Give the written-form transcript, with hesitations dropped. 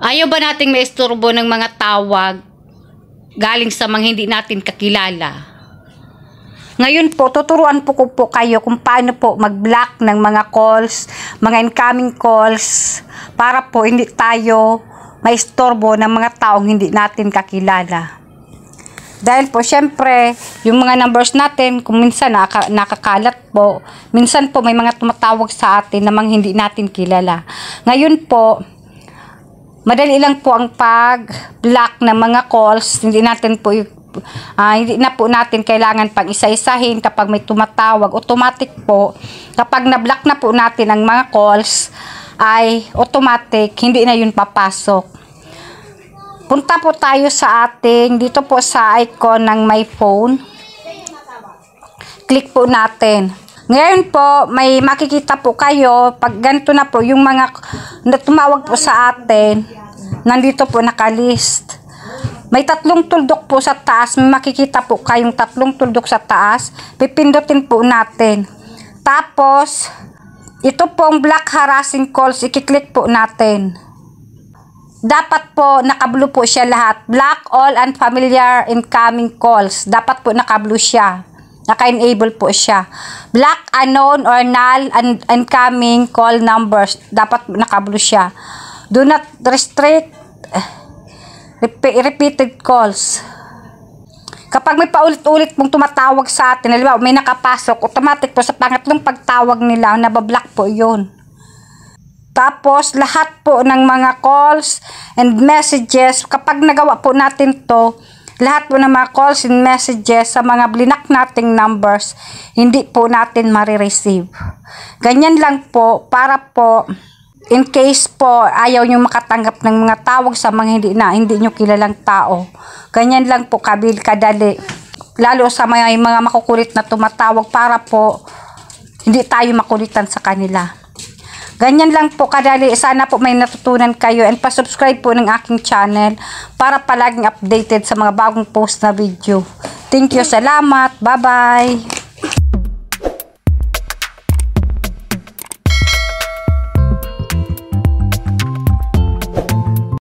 Ayaw ba nating maisturbo ng mga tawag galing sa mga hindi natin kakilala? Ngayon po, tuturuan po ko po kayo kung paano po mag-block ng mga calls, mga incoming calls, para po hindi tayo maistorbo ng mga taong hindi natin kakilala. Dahil po, syempre, yung mga numbers natin, kung minsan nakakalat po, minsan po may mga tumatawag sa atin na mga hindi natin kilala. Ngayon po, madali lang po ang pag-block ng mga calls, hindi na po natin kailangan pang isa-isahin kapag may tumatawag. Automatic po, kapag na-block na po natin ang mga calls, ay automatic, hindi na yun papasok. Punta po tayo sa ating, dito po sa icon ng my phone. Click po natin. Ngayon po, may makikita po kayo, pag ganito na po, yung mga tumawag po sa atin, nandito po nakalist. May 3 tuldok po sa taas. May makikita po kayong 3 tuldok sa taas. Pipindutin po natin. Tapos, ito pong block harassing calls. I-click po natin. Dapat po naka-blue po siya lahat. Block all unfamiliar incoming calls. Dapat po naka-blue siya. Naka-enable po siya. Block unknown or null incoming call numbers. Dapat po naka-blue siya. Do not restrict repeated calls. Kapag may paulit-ulit pong tumatawag sa atin, halimbawa may nakapasok, automatic po sa pangatlong pagtawag nila, nabablock po yun. Tapos, lahat po ng mga calls and messages, kapag nagawa po natin to, lahat po ng mga calls and messages sa mga blinak nating numbers, hindi po natin marireceive. Ganyan lang po, para po, in case po ayaw nyo makatanggap ng mga tawag sa mga hindi nyo kilalang tao. Ganyan lang po kadali. Lalo sa mga makukulit na tumatawag, para po hindi tayo makulitan sa kanila. Ganyan lang po kadali. Sana po may natutunan kayo, and pa-subscribe po ng aking channel para palaging updated sa mga bagong post na video. Thank you. Salamat. Bye-bye.